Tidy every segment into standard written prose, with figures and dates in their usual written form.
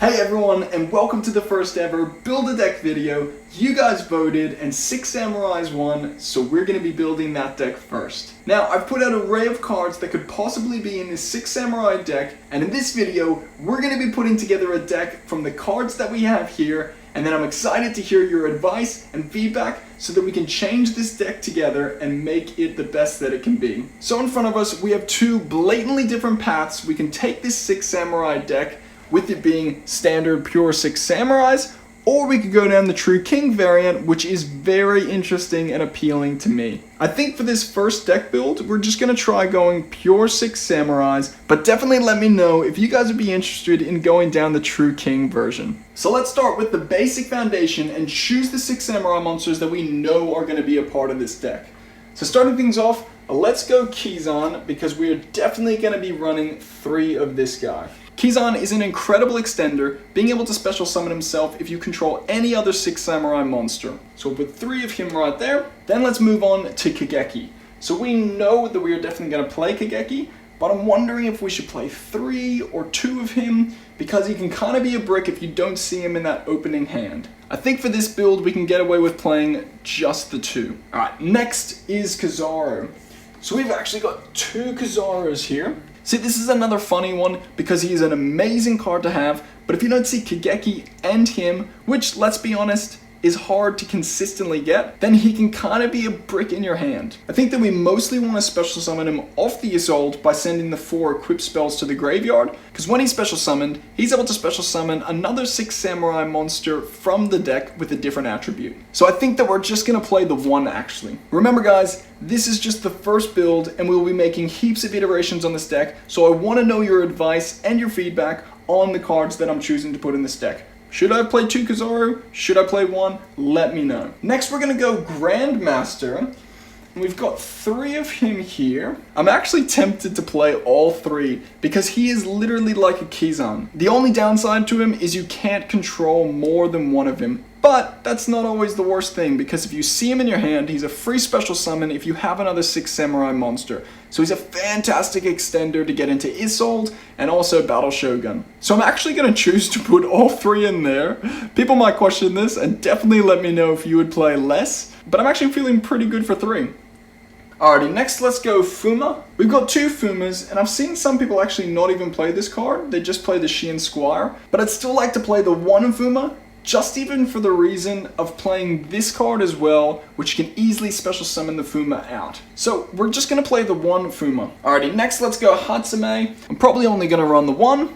Hey everyone, and welcome to the first ever Build a Deck video. You guys voted and 6 Samurais won, so we're going to be building that deck first. Now, I've put out an array of cards that could possibly be in this 6 Samurai deck, and in this video, we're going to be putting together a deck from the cards that we have here, and then I'm excited to hear your advice and feedback so that we can change this deck together and make it the best that it can be. So in front of us, we have two blatantly different paths. We can take this 6 Samurai deck with it being standard pure 6 Samurais, or we could go down the True King variant, which is very interesting and appealing to me. I think for this first deck build, we're just going to try going pure 6 Samurais, but definitely let me know if you guys would be interested in going down the True King version. So let's start with the basic foundation and choose the 6 Samurai monsters that we know are going to be a part of this deck. So starting things off, let's go Kizan, because we are definitely going to be running 3 of this guy. Kizan is an incredible extender, being able to special summon himself if you control any other 6 Samurai monster. So we'll put 3 of him right there. Then let's move on to Kageki. So we know that we are definitely going to play Kageki, but I'm wondering if we should play 3 or 2 of him, because he can kind of be a brick if you don't see him in that opening hand. I think for this build we can get away with playing just the 2. Alright, next is Kizaru. So we've actually got 2 Kizarus here. See, this is another funny one because he is an amazing card to have, but if you don't see Kageki and him, which, let's be honest, is hard to consistently get, then he can kind of be a brick in your hand. I think that we mostly want to special summon him off the Assault by sending the 4 equipped spells to the graveyard, because when he's special summoned, he's able to special summon another 6 Samurai monster from the deck with a different attribute. So I think that we're just going to play the 1 actually. Remember guys, this is just the first build and we'll be making heaps of iterations on this deck, so I want to know your advice and your feedback on the cards that I'm choosing to put in this deck. Should I play 2 Kizaru? Should I play 1? Let me know. Next we're going to go Grandmaster. And we've got 3 of him here. I'm actually tempted to play all 3 because he is literally like a Kizan. The only downside to him is you can't control more than 1 of him. But that's not always the worst thing, because if you see him in your hand, he's a free special summon if you have another 6 Samurai monster. So he's a fantastic extender to get into Isolde and also Battle Shogun. So I'm actually going to choose to put all 3 in there. People might question this, and definitely let me know if you would play less, but I'm actually feeling pretty good for 3. Alrighty, next let's go Fuma. We've got 2 Fumas, and I've seen some people actually not even play this card. They just play the Shiin Squire, but I'd still like to play the 1 Fuma, just even for the reason of playing this card as well, which can easily special summon the Fuma out. So we're just going to play the 1 Fuma. Alrighty, next let's go Hatsume. I'm probably only going to run the 1.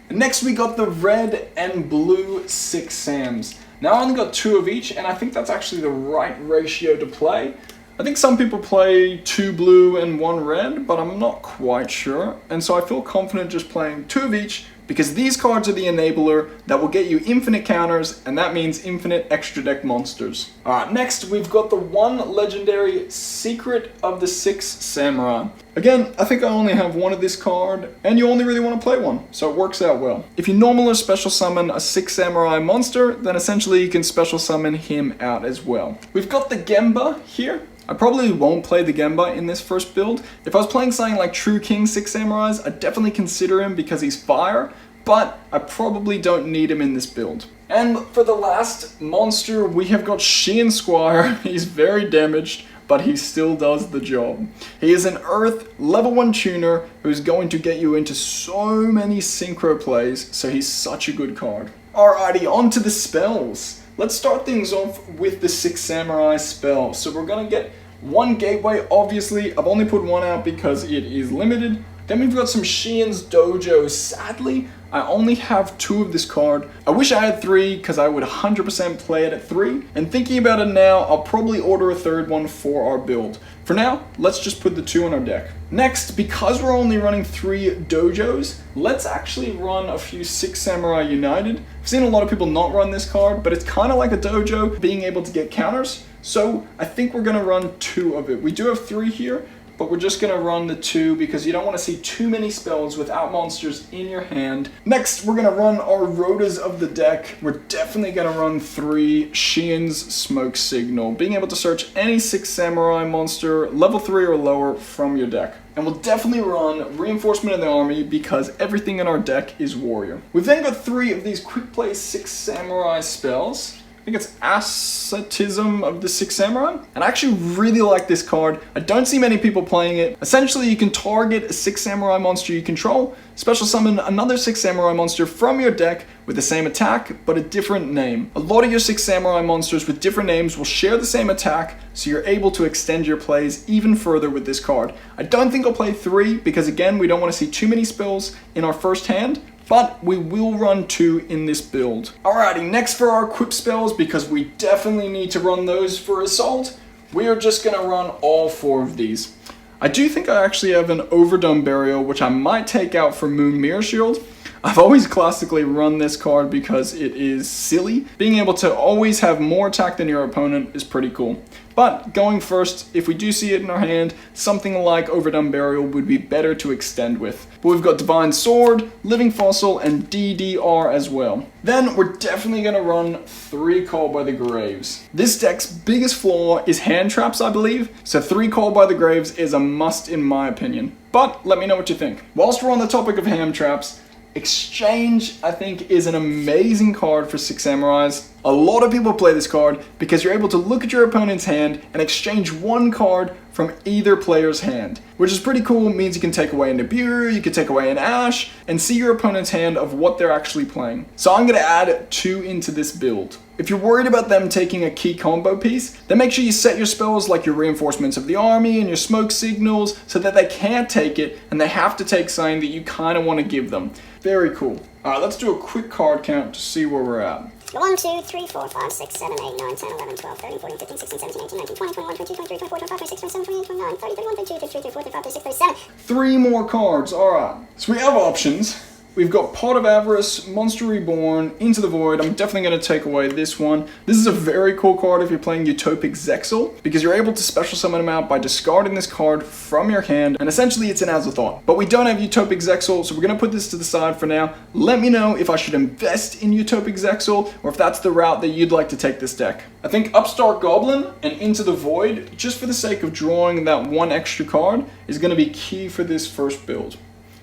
And next we got the red and blue 6 Sams. Now I only got 2 of each, and I think that's actually the right ratio to play. I think some people play 2 blue and 1 red, but I'm not quite sure. And so I feel confident just playing 2 of each, because these cards are the enabler that will get you infinite counters, and that means infinite extra deck monsters. Alright, next we've got the 1 legendary Secret of the 6 Samurai. Again, I think I only have 1 of this card, and you only really want to play 1, so it works out well. If you normally special summon a 6 Samurai monster, then essentially you can special summon him out as well. We've got the Gemba here. I probably won't play the Gemba in this first build. If I was playing something like True King 6 Samurais, I'd definitely consider him because he's fire, but I probably don't need him in this build. And for the last monster, we have got Shiin Squire. He's very damaged, but he still does the job. He is an Earth level 1 tuner who's going to get you into so many synchro plays, so he's such a good card. Alrighty, on to the spells. Let's start things off with the 6 Samurai spell. So we're going to get 1 Gateway, obviously. I've only put 1 out because it is limited. Then we've got some Shiin's Dojo. Sadly, I only have 2 of this card. I wish I had 3 because I would 100% play it at 3. And thinking about it now, I'll probably order a 3rd one for our build. For now, let's just put the 2 in our deck. Next, because we're only running 3 Dojos, let's actually run a few 6 Samurai United. I've seen a lot of people not run this card, but it's kind of like a Dojo, being able to get counters. So I think we're going to run 2 of it. We do have 3 here, but we're just going to run the 2 because you don't want to see too many spells without monsters in your hand. Next, we're going to run our rotas of the deck. We're definitely going to run 3 Xian's Smoke Signal, being able to search any 6 Samurai monster, level 3 or lower, from your deck. And we'll definitely run Reinforcement of the Army because everything in our deck is Warrior. We've then got 3 of these Quick Play 6 Samurai spells. I think it's Asceticism of the 6 Samurai. And I actually really like this card. I don't see many people playing it. Essentially, you can target a 6 Samurai monster you control, special summon another 6 Samurai monster from your deck with the same attack, but a different name. A lot of your 6 Samurai monsters with different names will share the same attack, so you're able to extend your plays even further with this card. I don't think I'll play 3 because, again, we don't want to see too many spells in our first hand, but we will run 2 in this build. Alrighty, next for our equip spells, because we definitely need to run those for Assault, we are just going to run all 4 of these. I do think I actually have an Overdone Burial, which I might take out for Moon Mirror Shield. I've always classically run this card because it is silly. Being able to always have more attack than your opponent is pretty cool. But going first, if we do see it in our hand, something like Overdone Burial would be better to extend with. But we've got Divine Sword, Living Fossil, and DDR as well. Then we're definitely going to run 3 Call by the Graves. This deck's biggest flaw is hand traps, I believe, so 3 Call by the Graves is a must in my opinion. But let me know what you think. Whilst we're on the topic of hand traps, Exchange, I think, is an amazing card for 6 Samurais. A lot of people play this card because you're able to look at your opponent's hand and exchange 1 card from either player's hand, which is pretty cool. It means you can take away a Nibiru, you can take away an Ash, and see your opponent's hand of what they're actually playing. So I'm going to add 2 into this build. If you're worried about them taking a key combo piece, then make sure you set your spells like your Reinforcements of the Army and your Smoke Signals so that they can't take it and they have to take something that you kind of want to give them. Very cool. Alright, let's do a quick card count to see where we're at. 1, 2, 3, 4, 5, 6, 7, 8, 9, 10, 11, 12, 13, 14, 15, 16, 17, 18, 19, 20, 21, 22, 23, 24, 25, 26, 27, 28, 29, 30, 31, 32, 33, 34, 35, 36, 37. 3 more cards, alright. So we have options. We've got Pot of Avarice, Monster Reborn, Into the Void. I'm definitely going to take away this one. This is a very cool card if you're playing Utopic Zexal, because you're able to special summon him out by discarding this card from your hand, and essentially it's an Azathoth. But we don't have Utopic Zexal, so we're going to put this to the side for now. Let me know if I should invest in Utopic Zexal, or if that's the route that you'd like to take this deck. I think Upstart Goblin and Into the Void, just for the sake of drawing that 1 extra card, is going to be key for this first build.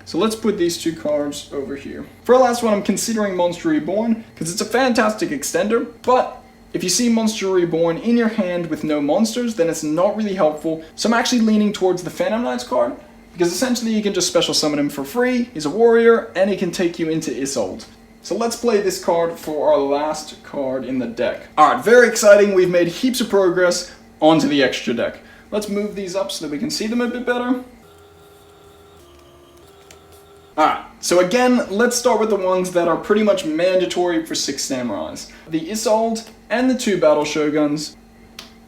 So let's put these 2 cards over here. For our last one, I'm considering Monster Reborn, because it's a fantastic extender, but if you see Monster Reborn in your hand with no monsters, then it's not really helpful. So I'm actually leaning towards the Phantom Knights card, because essentially you can just special summon him for free, he's a warrior, and he can take you into Isolde. So let's play this card for our last card in the deck. Alright, very exciting, we've made heaps of progress onto the extra deck. Let's move these up so that we can see them a bit better. Alright, so again, let's start with the ones that are pretty much mandatory for 6 Samurais. The Isolde and the 2 Battle Shoguns.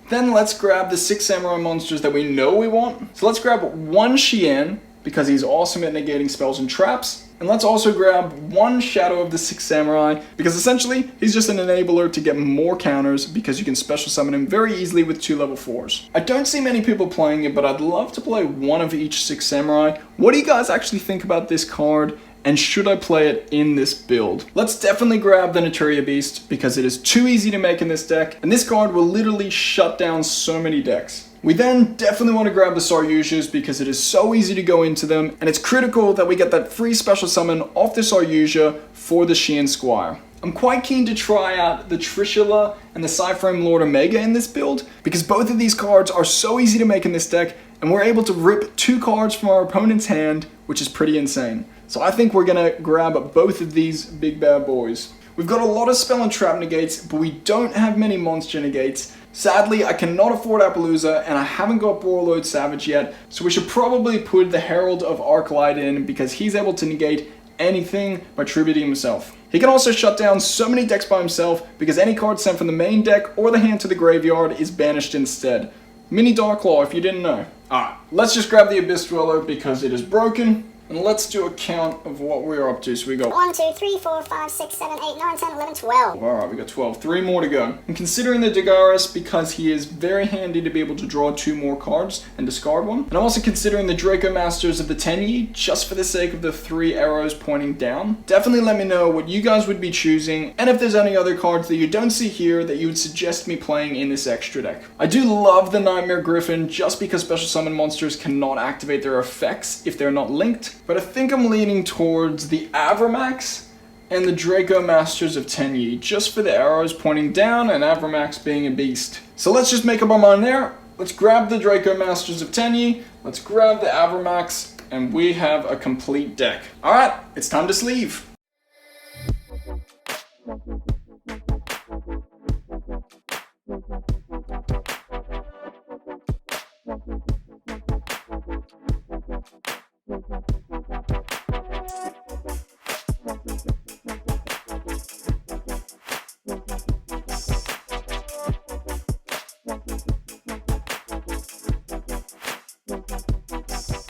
Then let's grab the 6 Samurai monsters that we know we want. So let's grab 1 Xian, because he's awesome at negating spells and traps. And let's also grab 1 Shadow of the 6 Samurai, because essentially he's just an enabler to get more counters because you can special summon him very easily with 2 level 4s. I don't see many people playing it, but I'd love to play 1 of each 6 Samurai. What do you guys actually think about this card? And should I play it in this build? Let's definitely grab the Naturia Beast because it is too easy to make in this deck, and this card will literally shut down so many decks. We then definitely want to grab the Saryujas because it is so easy to go into them, and it's critical that we get that free special summon off the Saryuja for the Xian Squire. I'm quite keen to try out the Trishula and the Psyframe Lord Omega in this build because both of these cards are so easy to make in this deck, and we're able to rip 2 cards from our opponent's hand, which is pretty insane. So I think we're going to grab both of these big bad boys. We've got a lot of spell and trap negates, but we don't have many monster negates. Sadly, I cannot afford Appaloosa, and I haven't got Warlord Savage yet, so we should probably put the Herald of Arclight in because he's able to negate anything by tributing himself. He can also shut down so many decks by himself because any card sent from the main deck or the hand to the graveyard is banished instead. Mini Dark Claw if you didn't know. Alright, let's just grab the Abyss Dweller because it is broken, And let's do a count of what we're up to. So we got 1, 2, 3, 4, 5, 6, 7, 8, 9, 10, 11, 12. Alright, we got 12. 3 more to go. And considering the Dagaris, because he is very handy to be able to draw 2 more cards and discard one. And I'm also considering the Draco Masters of the Tenyi, just for the sake of the 3 arrows pointing down. Definitely let me know what you guys would be choosing, and if there's any other cards that you don't see here that you would suggest me playing in this extra deck. I do love the Nightmare Griffin, just because special summon monsters cannot activate their effects if they're not linked. But I think I'm leaning towards the Avramax and the Draco Masters of Tenyi, just for the arrows pointing down and Avramax being a beast. So let's just make up our mind there. Let's grab the Draco Masters of Tenyi, let's grab the Avramax, and we have a complete deck. Alright, it's time to sleeve.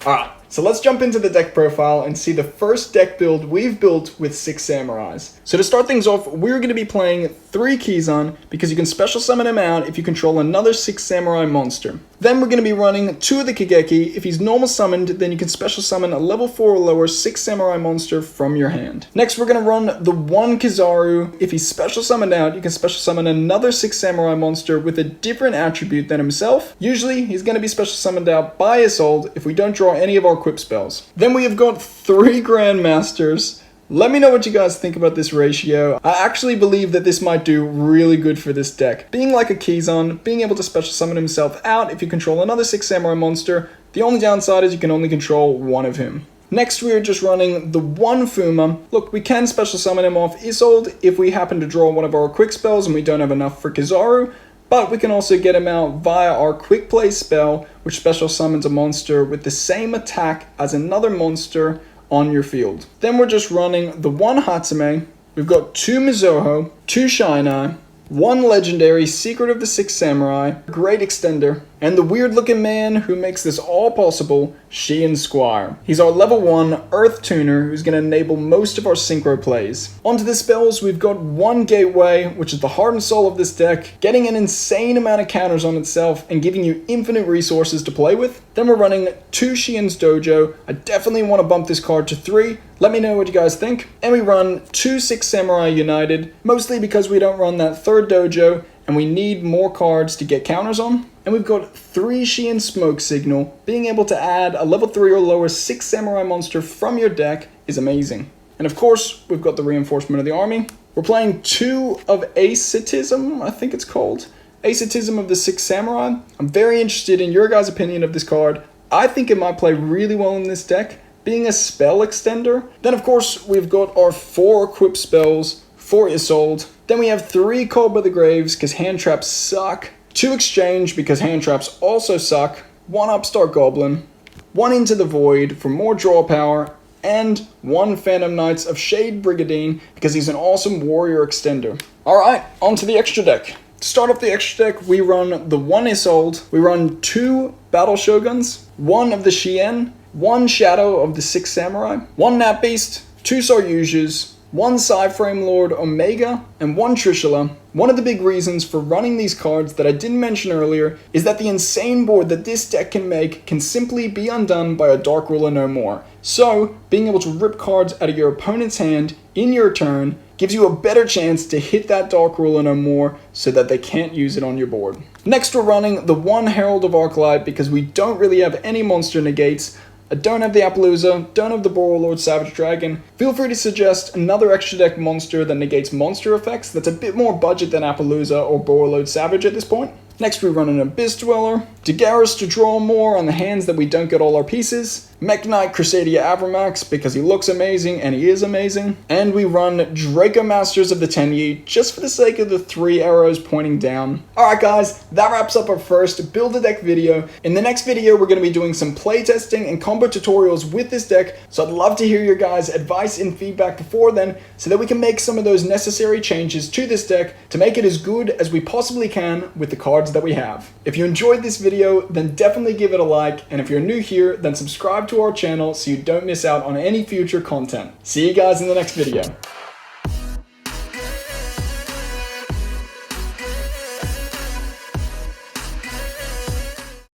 Alright, so let's jump into the deck profile and see the first deck build we've built with 6 Samurais. So to start things off, we're going to be playing 3 Kizan, because you can special summon him out if you control another 6 Samurai monster. Then we're going to be running 2 of the Kigeki. If he's normal summoned, then you can special summon a level 4 or lower 6 Samurai monster from your hand. Next, we're going to run the 1 Kizaru. If he's special summoned out, you can special summon another 6 Samurai monster with a different attribute than himself. Usually, he's going to be special summoned out by Isolde if we don't draw any of our equip spells. Then we have got 3 Grandmasters. Let me know what you guys think about this ratio. I actually believe that this might do really good for this deck. Being like a Kizan, being able to special summon himself out if you control another 6 Samurai monster, the only downside is you can only control 1 of him. Next, we are just running the 1 Fuma. Look, we can special summon him off Isolde if we happen to draw one of our quick spells and we don't have enough for Kizaru, but we can also get him out via our quick play spell, which special summons a monster with the same attack as another monster on your field. Then we're just running the 1 Hatsume. We've got 2 Mizoho, 2 Shinai, 1 legendary Secret of the 6 Samurai, great extender, and the weird looking man who makes this all possible, Sheehan Squire. He's our level 1 Earth Tuner who's going to enable most of our synchro plays. Onto the spells, we've got 1 Gateway, which is the heart and soul of this deck, getting an insane amount of counters on itself and giving you infinite resources to play with. Then we're running 2 Sheehan's Dojo. I definitely want to bump this card to 3. Let me know what you guys think. And we run 2 6 Samurai United, mostly because we don't run that 3rd dojo and we need more cards to get counters on. And we've got 3 Sheehan Smoke Signal. Being able to add a level 3 or lower 6 Samurai monster from your deck is amazing. And of course, we've got the reinforcement of the army. We're playing 2 of Ascetism, I think it's called. Ascetism of the 6 Samurai. I'm very interested in your guys' opinion of this card. I think it might play really well in this deck, being a spell extender. Then of course, we've got our 4 equip spells for Isolde. Then we have 3 Called by the Graves, because hand traps suck. 2 Exchange, because hand traps also suck. 1 Upstart Goblin. 1 Into the Void for more draw power. And 1 Phantom Knights of Shade Brigadine, because he's an awesome warrior extender. Alright, on to the extra deck. To start off the extra deck, we run the 1 Isolde. We run 2 Battle Shoguns. 1 of the Shien. 1 Shadow of the 6 Samurai. 1 Nat Beast. 2 Saryujas. 1 Psyframe Lord Omega, and 1 Trishula. One of the big reasons for running these cards that I didn't mention earlier is that the insane board that this deck can make can simply be undone by a Dark Ruler no more. So, being able to rip cards out of your opponent's hand in your turn gives you a better chance to hit that Dark Ruler no more so that they can't use it on your board. Next, we're running the 1 Herald of Arclight because we don't really have any monster negates. I don't have the Appaloosa, don't have the Borrelord Savage Dragon. Feel free to suggest another extra deck monster that negates monster effects that's a bit more budget than Appaloosa or Borrelord Savage at this point. Next we run an Abyss Dweller, Dagaris to draw more on the hands that we don't get all our pieces, Mech Knight Crusadia Avramax because he looks amazing and he is amazing, and we run Draco Masters of the Tenyi just for the sake of the 3 arrows pointing down. Alright guys, that wraps up our first Build a Deck video. In the next video we're going to be doing some playtesting and combo tutorials with this deck, so I'd love to hear your guys' advice and feedback before then so that we can make some of those necessary changes to this deck to make it as good as we possibly can with the cards cards that we have. If you enjoyed this video, then definitely give it a like, and if you're new here, then subscribe to our channel so you don't miss out on any future content. See you guys in the next video.